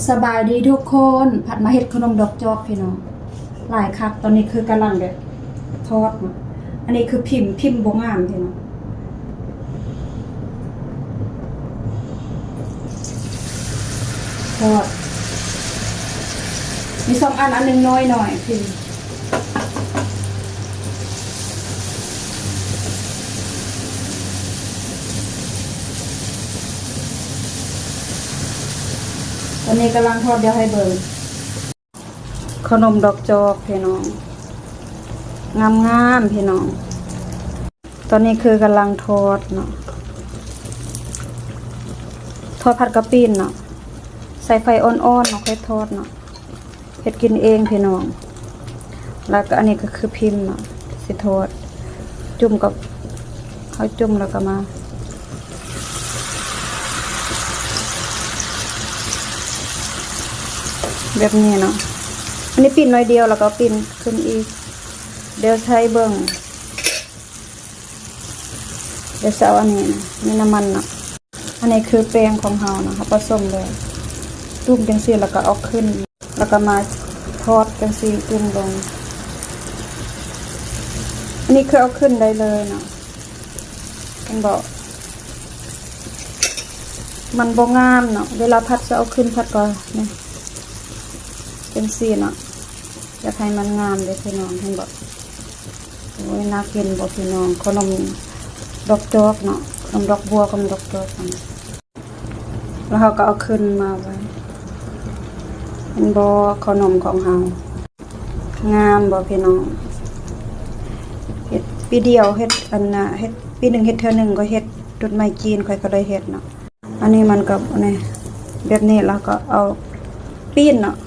สบายดีทุกคนผัดมาเห็ดขนมดอกจอกพี่น้องหลายคักตอนนี้คือกำลังแบบทอดเนาะอันนี้คือพิมพ์บ่งามพี่น้องทอดมีสองอันหนึ่งน้อยหน่อยพี่ตอนนี้กำลังทอดเดี๋ยวให้เบิ่งขนมดอกจอกพี่น้องงามพี่น้องตอนนี้คือกำลังทอดเนาะทอดผัดกะปินเนาะใส่ไฟอ่อนๆเนาะค่อยทอดเนาะเฮ็ดกินเองพี่น้องแล้วก็อันนี้ก็คือพิมพ์เนาะสิทอดจุ่มกับเขาจุ่มแล้วก็มาแบบนี้เนาะอันนี้ปิ้นน้อยเดียวแล้วก็ปิ้นขึ้นอีกเดี๋ยวใช้เบิ่งเดี๋ยวเอาอันนี้นะนี่น้ำมันเนาะอันนี้คือแป้งของเฮานะผสมเลยจุ่มจังซี่แล้วก็เอาขึ้นแล้วก็มาทอดจังซี่จุ่มลงอันนี้คือเอาขึ้นได้เลยเนาะมันบอกมันบ่งามเนาะเวลาผัดจะเอาขึ้นผัดก่อนนี่จังซี่เนาะอยากให้มันงามเลยพี่น้องเห็นบอกโอ้ยน่ากินบอกพี่น้องขนมดอกจอกเนาะขนมดอกบัวขนมดอกจอกแล้วเขาก็เอาขึ้นมาไว้เป็นบ่ขนมของเฮางามบอกพี่น้องเฮ็ดปีเดียวเฮ็ดอันน่ะเฮ็ดปีหนึ่งเฮ็ดเท่านึงก็เฮ็ดตุดไม้จีนค่อยก็ได้เฮ็ดเนาะอันนี้มันก็นี่แบบนี้แล้วก็เอาปิ้นเนาะ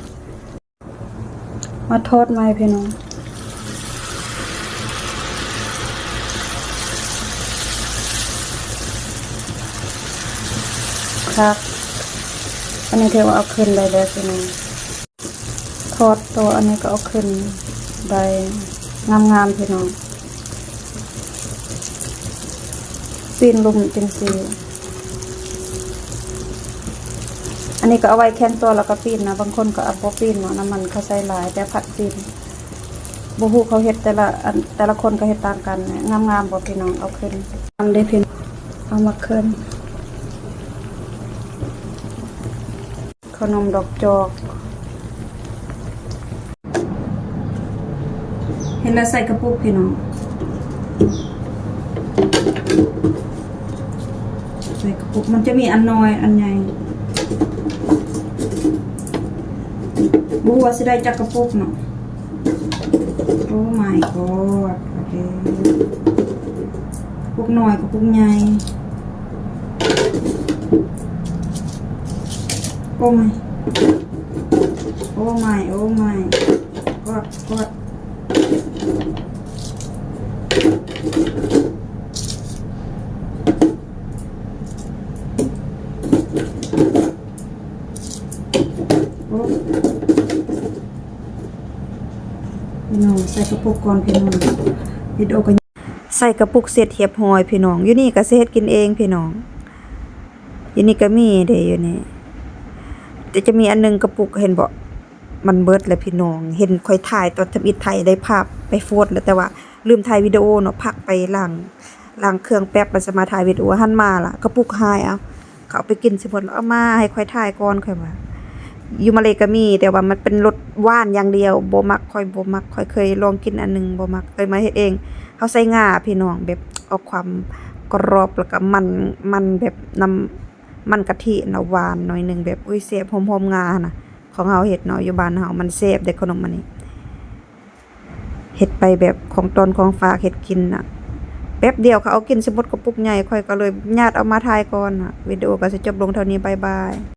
มาทอดไม้พี่น้องครับอันนี้เทว่าเอาขึ้นได้แล้วพี่น้องทอดตัวอันนี้ก็เอาขึ้นได้งามๆพี่น้องปีนลุมจังซี่อันนี้ก็เอาไว้แค่นตัวแล้วก็ปีนนะบางคนก็เอาบ่ปีนเนาะน้ำมันเขาใส่หลายแต่ผัดปีนบ่ฮู้เขาเฮ็ดแต่ละคนก็เฮ็ดต่างกันงามๆบ่พี่น้องเอาขึ้นทำได้พี่เอามาขึ้นขนมดอกจอกเห็นแล้วใส่กระปุกพี่น้องใส่กระปุกมันจะมีอันน้อยอันใหญ่บัวสิได้จักกระปุกเนาะโอ้ my god โอเคปุกน้อยกับปุกใหญ่โอ้ my โอ้ my โอ้ my god god พี่น้องใส่กระปุกก่อนพี่น้องวิดีโอก็ใส่กระปุกเสร็จเหียบหอยพี่น้องอยู่นี่ก็เฮ็ดกินเองพี่น้องอยู่นี่ก็มีเด้อยู่นี่แต่จะมีอันนึงกระปุกเห็นบ่มันเบิดแล้วพี่น้องเห็นค่อยถ่ายตอนทำอิฐไทยได้ภาพไปโฟดแล้วแต่ว่าลืมถ่ายวิดีโอเนาะพักไปล้างเครื่องแป๊บมันจะมาถ่ายวิดีโอหันมาล่ะกระปุกหายเอาเขาไปกินสิเพิ่นเอามาให้ค่อยถ่ายก่อนค่อยว่าอยู่มาเลก็มีแต่ว่ามันเป็นรสหวานอย่างเดียวบ่มักค่อยบ่มักค่อยเคยลองกินอันนึงบ่มักเคยมาเฮ็ดเองเฮาใส่ง่าพี่น้องแบบเอาความกรอบแล้วก็มันแบบน้ำมันกะทิน่ะหวานหน่อยนึงแบบอุ้ยแซ่บหอมๆง่าน่ะของเฮาเฮ็ดเนาะอยู่บ้านเฮามันแซ่บได้ขนมอันนี้เฮ็ดไปแบบของตนของฝากเฮ็ดกินน่ะแป๊บเดียวเขาเอากินสมมุติกระปุกใหญ่ค่อยก็เลยญาติเอามาถ่ายก่อนน่ะวิดีโอก็สิจบลงเท่านี้บ๊ายบาย